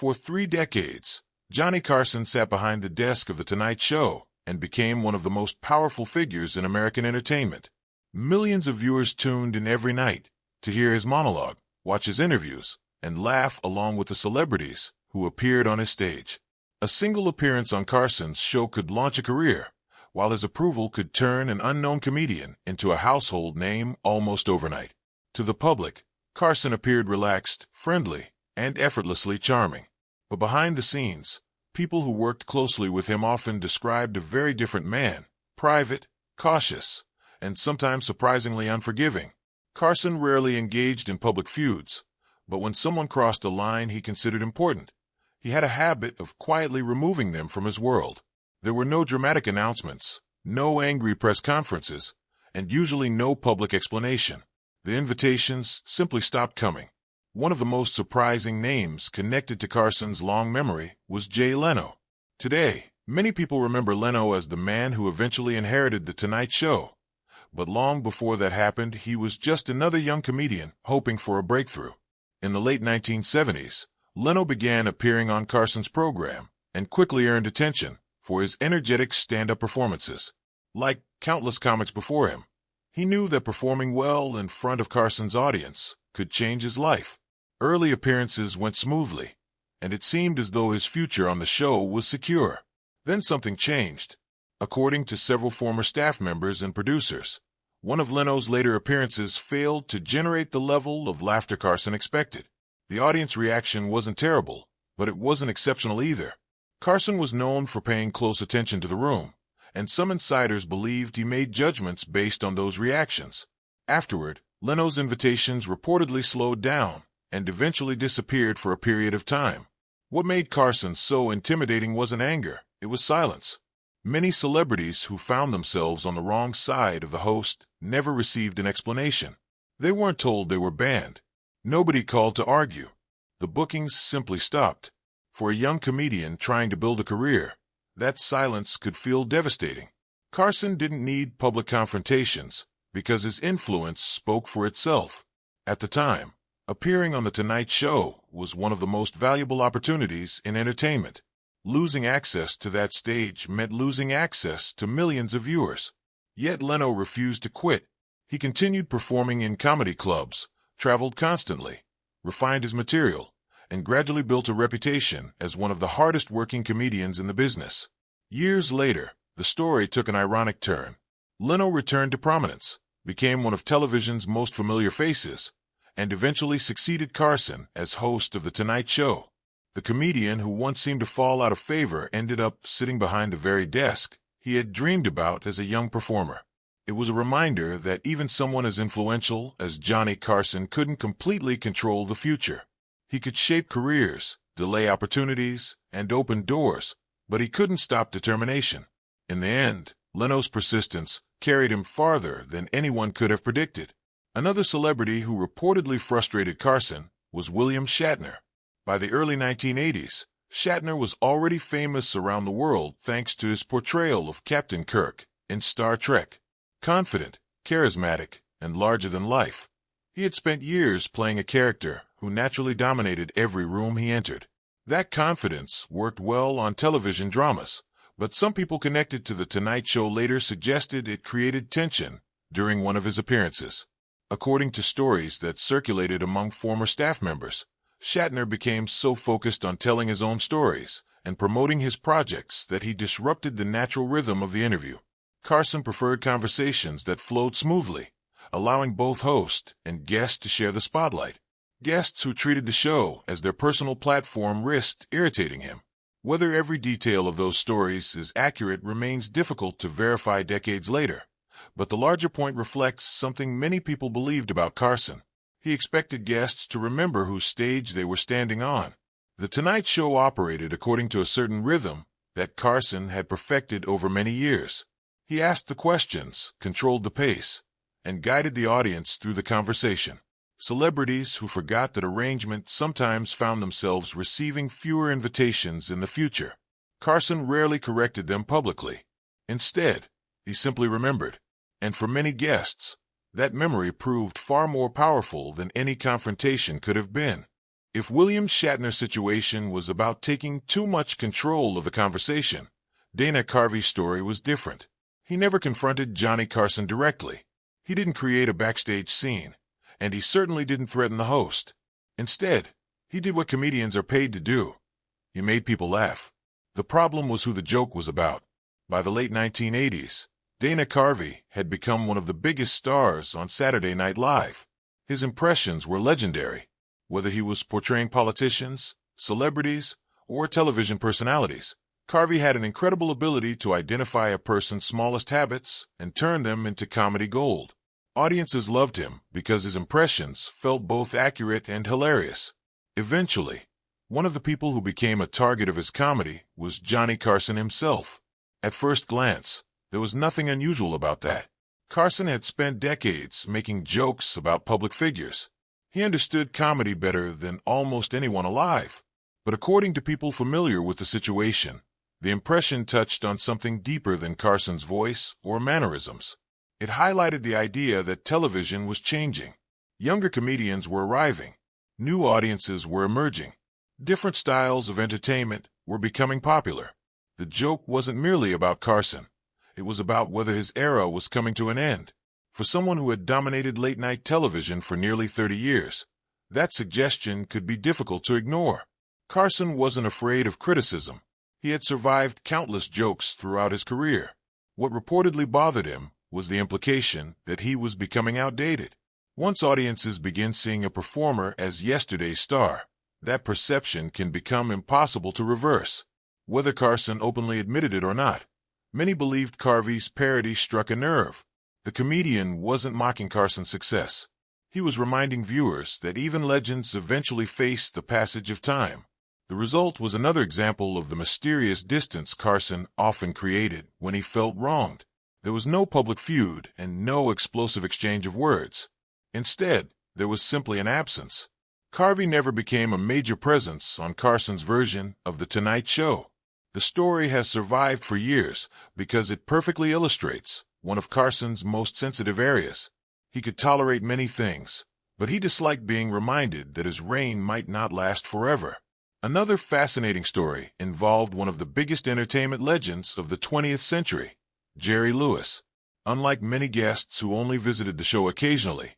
For 3 decades, Johnny Carson sat behind the desk of The Tonight Show and became one of the most powerful figures in American entertainment. Millions of viewers tuned in every night to hear his monologue, watch his interviews, and laugh along with the celebrities who appeared on his stage. A single appearance on Carson's show could launch a career, while his approval could turn an unknown comedian into a household name almost overnight. To the public, Carson appeared relaxed, friendly, and effortlessly charming. But behind the scenes, people who worked closely with him often described a very different man: private, cautious, and sometimes surprisingly unforgiving. Carson rarely engaged in public feuds, but when someone crossed a line he considered important, he had a habit of quietly removing them from his world. There were no dramatic announcements, no angry press conferences, and usually no public explanation. The invitations simply stopped coming. One of the most surprising names connected to Carson's long memory was Jay Leno. Today, many people remember Leno as the man who eventually inherited The Tonight Show. But long before that happened, he was just another young comedian hoping for a breakthrough. In the late 1970s, Leno began appearing on Carson's program and quickly earned attention for his energetic stand-up performances. Like countless comics before him, he knew that performing well in front of Carson's audience could change his life. Early appearances went smoothly, and it seemed as though his future on the show was secure. Then something changed. According to several former staff members and producers, one of Leno's later appearances failed to generate the level of laughter Carson expected. The audience reaction wasn't terrible, but it wasn't exceptional either. Carson was known for paying close attention to the room, and some insiders believed he made judgments based on those reactions. Afterward, Leno's invitations reportedly slowed down and eventually disappeared for a period of time. What made Carson so intimidating wasn't anger, it was silence. Many celebrities who found themselves on the wrong side of the host never received an explanation. They weren't told they were banned. Nobody called to argue. The bookings simply stopped. For a young comedian trying to build a career, that silence could feel devastating. Carson didn't need public confrontations because his influence spoke for itself. At the time, appearing on The Tonight Show was one of the most valuable opportunities in entertainment. Losing access to that stage meant losing access to millions of viewers. Yet Leno refused to quit. He continued performing in comedy clubs, traveled constantly, refined his material, and gradually built a reputation as one of the hardest-working comedians in the business. Years later, the story took an ironic turn. Leno returned to prominence, became one of television's most familiar faces, and eventually succeeded Carson as host of The Tonight Show. The comedian who once seemed to fall out of favor ended up sitting behind the very desk he had dreamed about as a young performer. It was a reminder that even someone as influential as Johnny Carson couldn't completely control the future. He could shape careers, delay opportunities, and open doors, but he couldn't stop determination. In the end, Leno's persistence carried him farther than anyone could have predicted. Another celebrity who reportedly frustrated Carson was William Shatner. By the early 1980s, Shatner was already famous around the world thanks to his portrayal of Captain Kirk in Star Trek. Confident, charismatic, and larger than life, he had spent years playing a character who naturally dominated every room he entered. That confidence worked well on television dramas, but some people connected to The Tonight Show later suggested it created tension during one of his appearances. According to stories that circulated among former staff members, Shatner became so focused on telling his own stories and promoting his projects that he disrupted the natural rhythm of the interview. Carson preferred conversations that flowed smoothly, allowing both host and guest to share the spotlight. Guests who treated the show as their personal platform risked irritating him. Whether every detail of those stories is accurate remains difficult to verify decades later, but the larger point reflects something many people believed about Carson. He expected guests to remember whose stage they were standing on. The Tonight Show operated according to a certain rhythm that Carson had perfected over many years. He asked the questions, controlled the pace, and guided the audience through the conversation. Celebrities who forgot that arrangement sometimes found themselves receiving fewer invitations in the future. Carson rarely corrected them publicly. Instead, he simply remembered. And for many guests, that memory proved far more powerful than any confrontation could have been. If William Shatner's situation was about taking too much control of the conversation, Dana Carvey's story was different. He never confronted Johnny Carson directly. He didn't create a backstage scene, and he certainly didn't threaten the host. Instead, he did what comedians are paid to do. He made people laugh. The problem was who the joke was about. By the late 1980s, Dana Carvey had become one of the biggest stars on Saturday Night Live. His impressions were legendary, whether he was portraying politicians, celebrities, or television personalities. Carvey had an incredible ability to identify a person's smallest habits and turn them into comedy gold. Audiences loved him because his impressions felt both accurate and hilarious. Eventually, one of the people who became a target of his comedy was Johnny Carson himself. At first glance, there was nothing unusual about that. Carson had spent decades making jokes about public figures. He understood comedy better than almost anyone alive. But according to people familiar with the situation, the impression touched on something deeper than Carson's voice or mannerisms. It highlighted the idea that television was changing. Younger comedians were arriving. New audiences were emerging. Different styles of entertainment were becoming popular. The joke wasn't merely about Carson. It was about whether his era was coming to an end. For someone who had dominated late-night television for nearly 30 years, that suggestion could be difficult to ignore. Carson wasn't afraid of criticism. He had survived countless jokes throughout his career. What reportedly bothered him was the implication that he was becoming outdated. Once audiences begin seeing a performer as yesterday's star, that perception can become impossible to reverse. Whether Carson openly admitted it or not, many believed Carvey's parody struck a nerve. The comedian wasn't mocking Carson's success. He was reminding viewers that even legends eventually face the passage of time. The result was another example of the mysterious distance Carson often created when he felt wronged. There was no public feud and no explosive exchange of words. Instead, there was simply an absence. Carvey never became a major presence on Carson's version of The Tonight Show. The story has survived for years because it perfectly illustrates one of Carson's most sensitive areas. He could tolerate many things, but he disliked being reminded that his reign might not last forever. Another fascinating story involved one of the biggest entertainment legends of the 20th century, Jerry Lewis. Unlike many guests who only visited the show occasionally,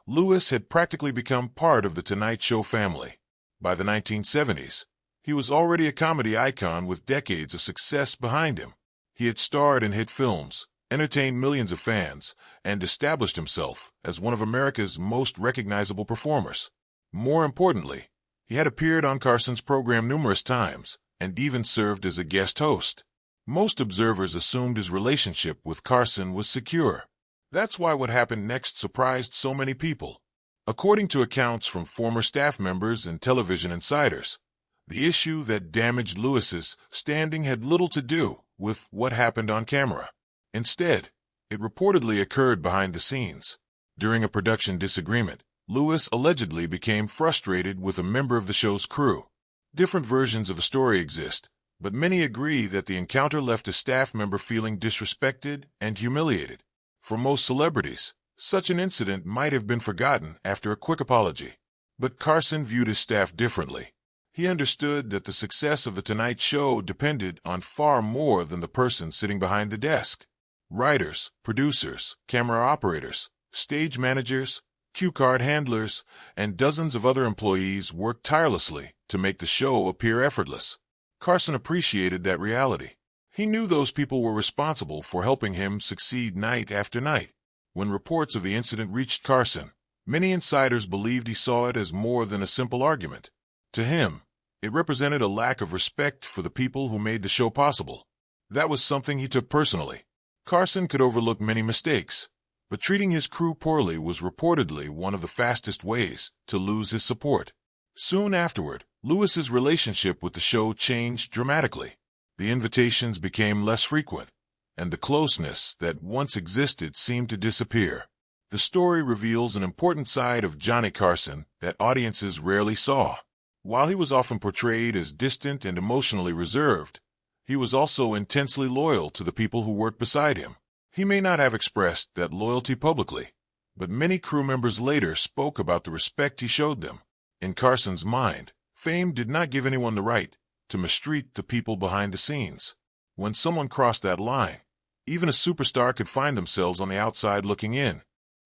Lewis had practically become part of the Tonight Show family. By the 1970s, he was already a comedy icon with decades of success behind him. He had starred in hit films, entertained millions of fans, and established himself as one of America's most recognizable performers. More importantly, he had appeared on Carson's program numerous times and even served as a guest host. Most observers assumed his relationship with Carson was secure. That's why what happened next surprised so many people. According to accounts from former staff members and television insiders, the issue that damaged Lewis's standing had little to do with what happened on camera. Instead, it reportedly occurred behind the scenes. During a production disagreement, Lewis allegedly became frustrated with a member of the show's crew. Different versions of the story exist, but many agree that the encounter left a staff member feeling disrespected and humiliated. For most celebrities, such an incident might have been forgotten after a quick apology. But Carson viewed his staff differently. He understood that the success of The Tonight Show depended on far more than the person sitting behind the desk. Writers, producers, camera operators, stage managers, cue card handlers, and dozens of other employees worked tirelessly to make the show appear effortless. Carson appreciated that reality. He knew those people were responsible for helping him succeed night after night. When reports of the incident reached Carson, many insiders believed he saw it as more than a simple argument. To him, it represented a lack of respect for the people who made the show possible. That was something he took personally. Carson could overlook many mistakes, but treating his crew poorly was reportedly one of the fastest ways to lose his support. Soon afterward, Lewis's relationship with the show changed dramatically. The invitations became less frequent, and the closeness that once existed seemed to disappear. The story reveals an important side of Johnny Carson that audiences rarely saw. While he was often portrayed as distant and emotionally reserved, he was also intensely loyal to the people who worked beside him. He may not have expressed that loyalty publicly, but many crew members later spoke about the respect he showed them. In Carson's mind, fame did not give anyone the right to mistreat the people behind the scenes. When someone crossed that line, even a superstar could find themselves on the outside looking in.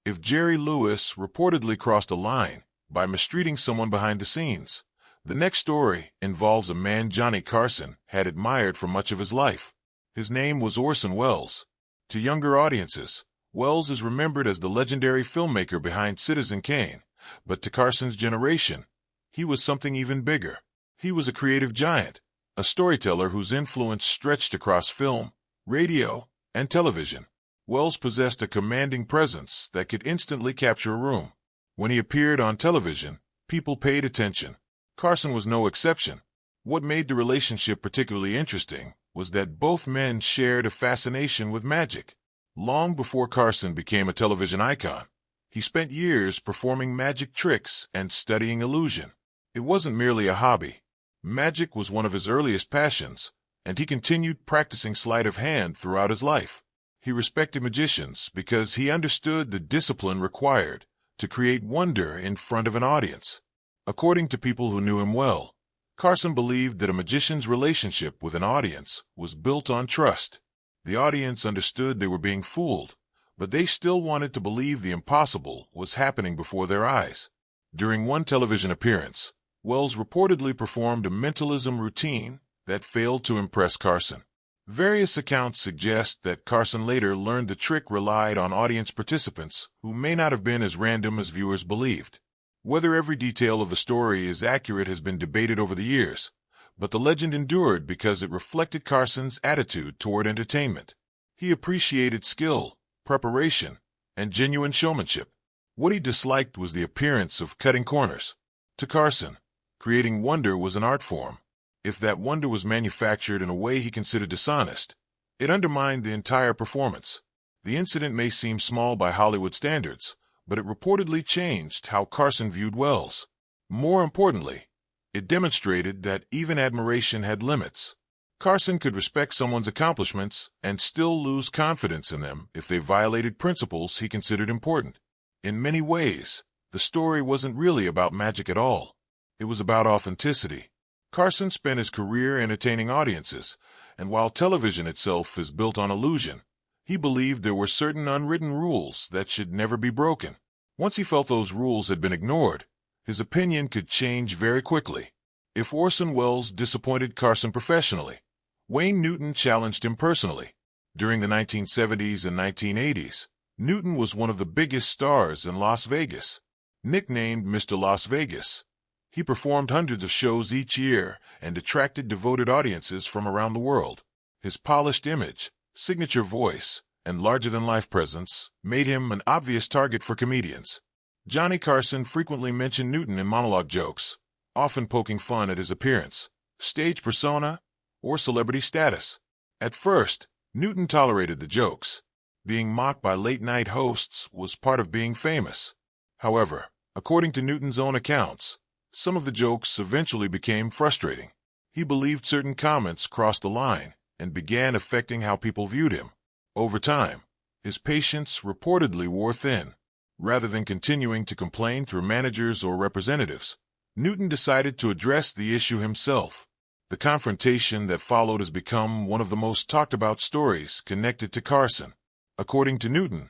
If Jerry Lewis reportedly crossed a line by mistreating someone behind the scenes, the next story involves a man Johnny Carson had admired for much of his life. His name was Orson Welles. To younger audiences, Welles is remembered as the legendary filmmaker behind Citizen Kane, but to Carson's generation, he was something even bigger. He was a creative giant, a storyteller whose influence stretched across film, radio, and television. Welles possessed a commanding presence that could instantly capture a room. When he appeared on television, people paid attention. Carson was no exception. What made the relationship particularly interesting was that both men shared a fascination with magic. Long before Carson became a television icon, he spent years performing magic tricks and studying illusion. It wasn't merely a hobby. Magic was one of his earliest passions, and he continued practicing sleight of hand throughout his life. He respected magicians because he understood the discipline required to create wonder in front of an audience. According to people who knew him well, Carson believed that a magician's relationship with an audience was built on trust. The audience understood they were being fooled, but they still wanted to believe the impossible was happening before their eyes. During one television appearance, Welles reportedly performed a mentalism routine that failed to impress Carson. Various accounts suggest that Carson later learned the trick relied on audience participants who may not have been as random as viewers believed. Whether every detail of the story is accurate has been debated over the years, but the legend endured because it reflected Carson's attitude toward entertainment. He appreciated skill, preparation, and genuine showmanship. What he disliked was the appearance of cutting corners. To Carson, creating wonder was an art form. If that wonder was manufactured in a way he considered dishonest, it undermined the entire performance. The incident may seem small by Hollywood standards, but it reportedly changed how Carson viewed Welles. More importantly, it demonstrated that even admiration had limits. Carson could respect someone's accomplishments and still lose confidence in them if they violated principles he considered important. In many ways, the story wasn't really about magic at all. It was about authenticity. Carson spent his career entertaining audiences, and while television itself is built on illusion, he believed there were certain unwritten rules that should never be broken. Once he felt those rules had been ignored, his opinion could change very quickly. If Orson Welles disappointed Carson professionally, Wayne Newton challenged him personally. During the 1970s and 1980s, Newton was one of the biggest stars in Las Vegas. Nicknamed Mr. Las Vegas, he performed hundreds of shows each year and attracted devoted audiences from around the world. His polished image, signature voice, and larger-than-life presence made him an obvious target for comedians. Johnny Carson frequently mentioned Newton in monologue jokes, often poking fun at his appearance, stage persona, or celebrity status. At first, Newton tolerated the jokes. Being mocked by late-night hosts was part of being famous. However, according to Newton's own accounts, some of the jokes eventually became frustrating. He believed certain comments crossed the line and began affecting how people viewed him. Over time, his patience reportedly wore thin. Rather than continuing to complain through managers or representatives, Newton decided to address the issue himself. The confrontation that followed has become one of the most talked-about stories connected to Carson. According to Newton,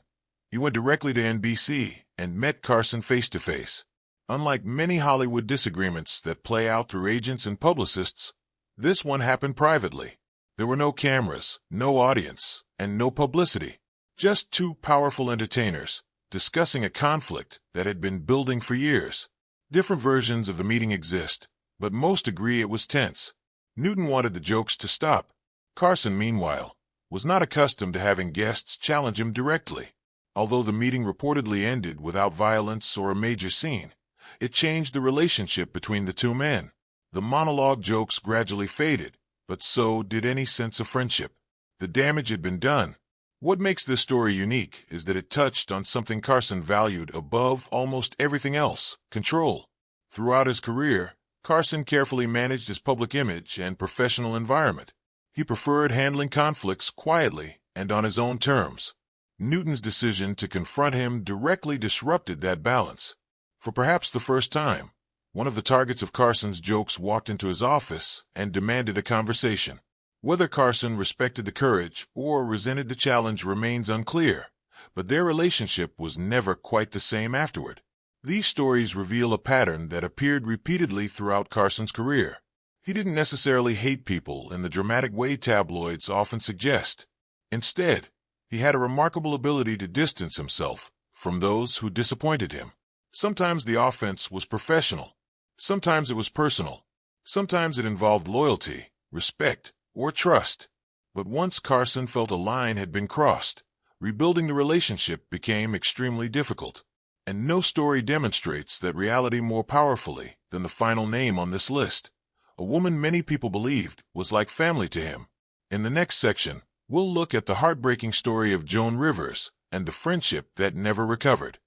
he went directly to NBC and met Carson face-to-face. Unlike many Hollywood disagreements that play out through agents and publicists, this one happened privately. There were no cameras, no audience, and no publicity. Just two powerful entertainers discussing a conflict that had been building for years. Different versions of the meeting exist, but most agree it was tense. Newton wanted the jokes to stop. Carson, meanwhile, was not accustomed to having guests challenge him directly. Although the meeting reportedly ended without violence or a major scene, it changed the relationship between the two men. The monologue jokes gradually faded, but so did any sense of friendship. The damage had been done. What makes this story unique is that it touched on something Carson valued above almost everything else: control. Throughout his career, Carson carefully managed his public image and professional environment. He preferred handling conflicts quietly and on his own terms. Newton's decision to confront him directly disrupted that balance. For perhaps the first time, One of the targets of Carson's jokes walked into his office and demanded a conversation. Whether Carson respected the courage or resented the challenge remains unclear, but their relationship was never quite the same afterward. These stories reveal a pattern that appeared repeatedly throughout Carson's career. He didn't necessarily hate people in the dramatic way tabloids often suggest. Instead, he had a remarkable ability to distance himself from those who disappointed him. Sometimes the offense was professional. Sometimes it was personal. Sometimes it involved loyalty, respect, or trust. But once Carson felt a line had been crossed, rebuilding the relationship became extremely difficult. And no story demonstrates that reality more powerfully than the final name on this list. A woman many people believed was like family to him. In the next section, we'll look at the heartbreaking story of Joan Rivers and the friendship that never recovered.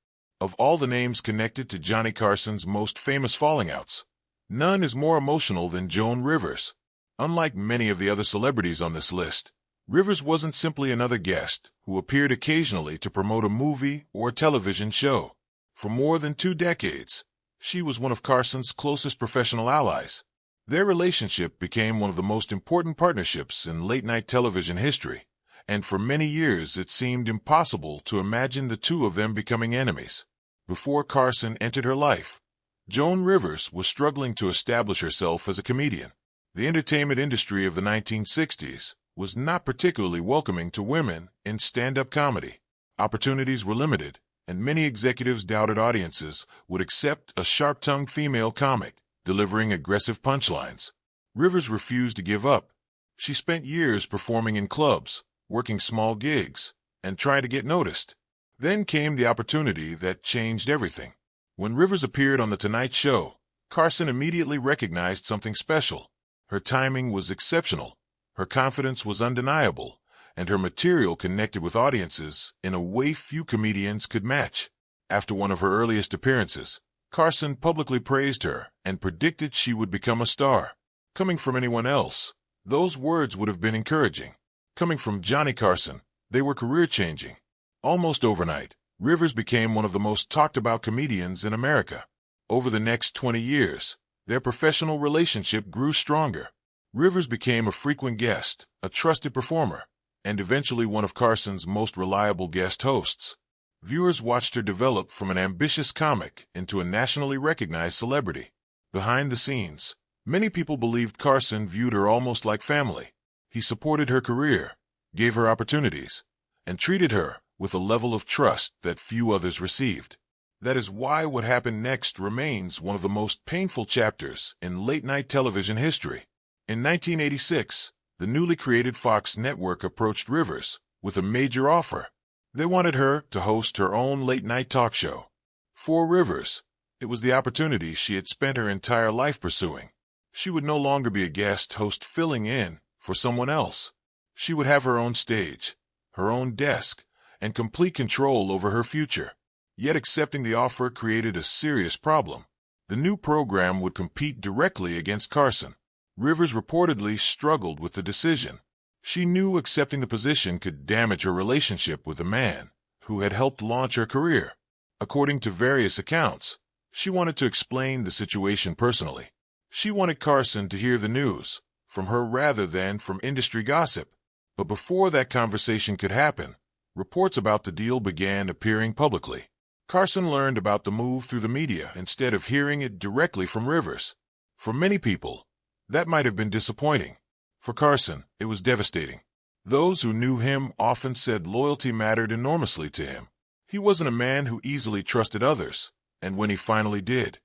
Of all the names connected to Johnny Carson's most famous falling outs, none is more emotional than Joan Rivers. Unlike many of the other celebrities on this list, Rivers wasn't simply another guest who appeared occasionally to promote a movie or television show. For more than 2 decades, she was one of Carson's closest professional allies. Their relationship became one of the most important partnerships in late-night television history, and for many years it seemed impossible to imagine the two of them becoming enemies. Before Carson entered her life, Joan Rivers was struggling to establish herself as a comedian. The entertainment industry of the 1960s was not particularly welcoming to women in stand-up comedy. Opportunities were limited, and many executives doubted audiences would accept a sharp-tongued female comic delivering aggressive punchlines. Rivers refused to give up. She spent years performing in clubs, working small gigs, and trying to get noticed. Then came the opportunity that changed everything. When Rivers appeared on The Tonight Show, Carson immediately recognized something special. Her timing was exceptional, her confidence was undeniable, and her material connected with audiences in a way few comedians could match. After one of her earliest appearances, Carson publicly praised her and predicted she would become a star. Coming from anyone else, those words would have been encouraging. Coming from Johnny Carson, they were career-changing. Almost overnight, Rivers became one of the most talked-about comedians in America. Over the next 20 years, their professional relationship grew stronger. Rivers became a frequent guest, a trusted performer, and eventually one of Carson's most reliable guest hosts. Viewers watched her develop from an ambitious comic into a nationally recognized celebrity. Behind the scenes, many people believed Carson viewed her almost like family. He supported her career, gave her opportunities, and treated her with a level of trust that few others received. That is why what happened next remains one of the most painful chapters in late-night television history. In 1986, the newly created Fox network approached Rivers with a major offer. They wanted her to host her own late-night talk show. For Rivers, it was the opportunity she had spent her entire life pursuing. She would no longer be a guest host filling in for someone else. She would have her own stage, her own desk, and complete control over her future. Yet accepting the offer created a serious problem. The new program would compete directly against Carson. Rivers reportedly struggled with the decision. She knew accepting the position could damage her relationship with the man who had helped launch her career. According to various accounts, she wanted to explain the situation personally. She wanted Carson to hear the news from her rather than from industry gossip. But before that conversation could happen, reports about the deal began appearing publicly. Carson learned about the move through the media instead of hearing it directly from Rivers. For many people, that might have been disappointing. For Carson, it was devastating. Those who knew him often said loyalty mattered enormously to him. He wasn't a man who easily trusted others, and when he finally did,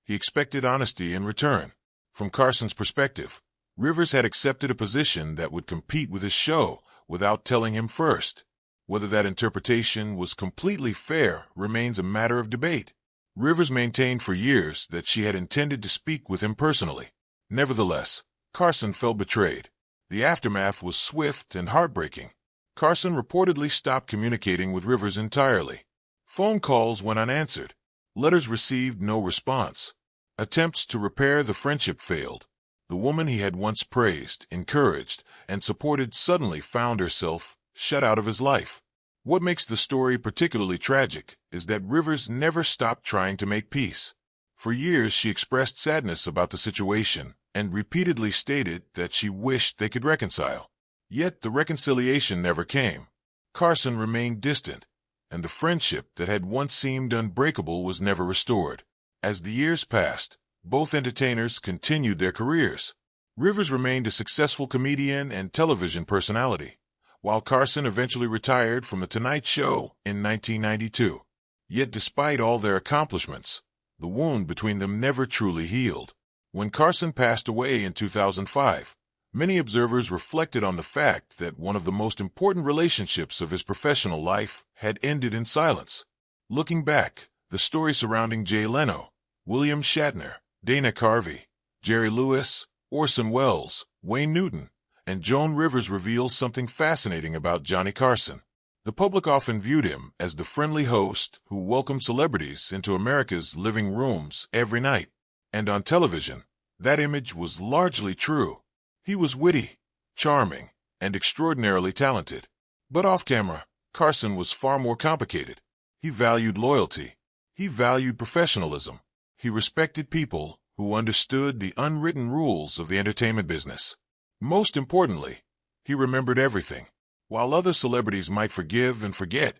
he expected honesty in return. From Carson's perspective, Rivers had accepted a position that would compete with his show without telling him first. Whether that interpretation was completely fair remains a matter of debate. Rivers maintained for years that she had intended to speak with him personally. Nevertheless, Carson felt betrayed. The aftermath was swift and heartbreaking. Carson reportedly stopped communicating with Rivers entirely. Phone calls went unanswered. Letters received no response. Attempts to repair the friendship failed. The woman he had once praised, encouraged, and supported suddenly found herself shut out of his life. What makes the story particularly tragic is that Rivers never stopped trying to make peace. For years, she expressed sadness about the situation and repeatedly stated that she wished they could reconcile. Yet the reconciliation never came. Carson remained distant, and the friendship that had once seemed unbreakable was never restored. As the years passed, both entertainers continued their careers. Rivers remained a successful comedian and television personality, while Carson eventually retired from The Tonight Show in 1992. Yet despite all their accomplishments, the wound between them never truly healed. When Carson passed away in 2005, many observers reflected on the fact that one of the most important relationships of his professional life had ended in silence. Looking back, the story surrounding Jay Leno, William Shatner, Dana Carvey, Jerry Lewis, Orson Welles, Wayne Newton, and Joan Rivers reveals something fascinating about Johnny Carson. The public often viewed him as the friendly host who welcomed celebrities into America's living rooms every night. And on television, that image was largely true. He was witty, charming, and extraordinarily talented. But off-camera, Carson was far more complicated. He valued loyalty. He valued professionalism. He respected people who understood the unwritten rules of the entertainment business. Most importantly, he remembered everything. While other celebrities might forgive and forget,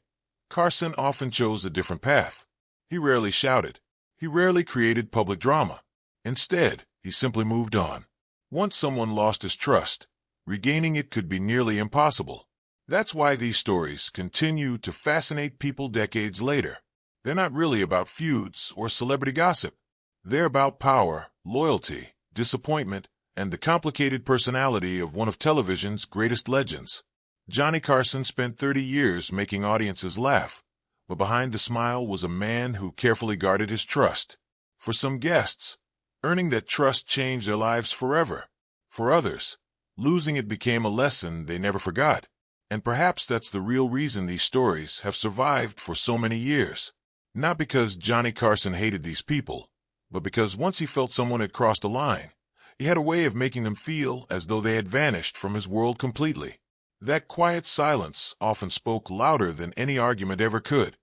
Carson often chose a different path. He rarely shouted. He rarely created public drama. Instead, he simply moved on. Once someone lost his trust, regaining it could be nearly impossible. That's why these stories continue to fascinate people decades later. They're not really about feuds or celebrity gossip. They're about power, loyalty, disappointment, and the complicated personality of one of television's greatest legends. Johnny Carson spent 30 years making audiences laugh, but behind the smile was a man who carefully guarded his trust. For some guests, earning that trust changed their lives forever. For others, losing it became a lesson they never forgot. And perhaps that's the real reason these stories have survived for so many years. Not because Johnny Carson hated these people, but because once he felt someone had crossed a line, he had a way of making them feel as though they had vanished from his world completely. That quiet silence often spoke louder than any argument ever could.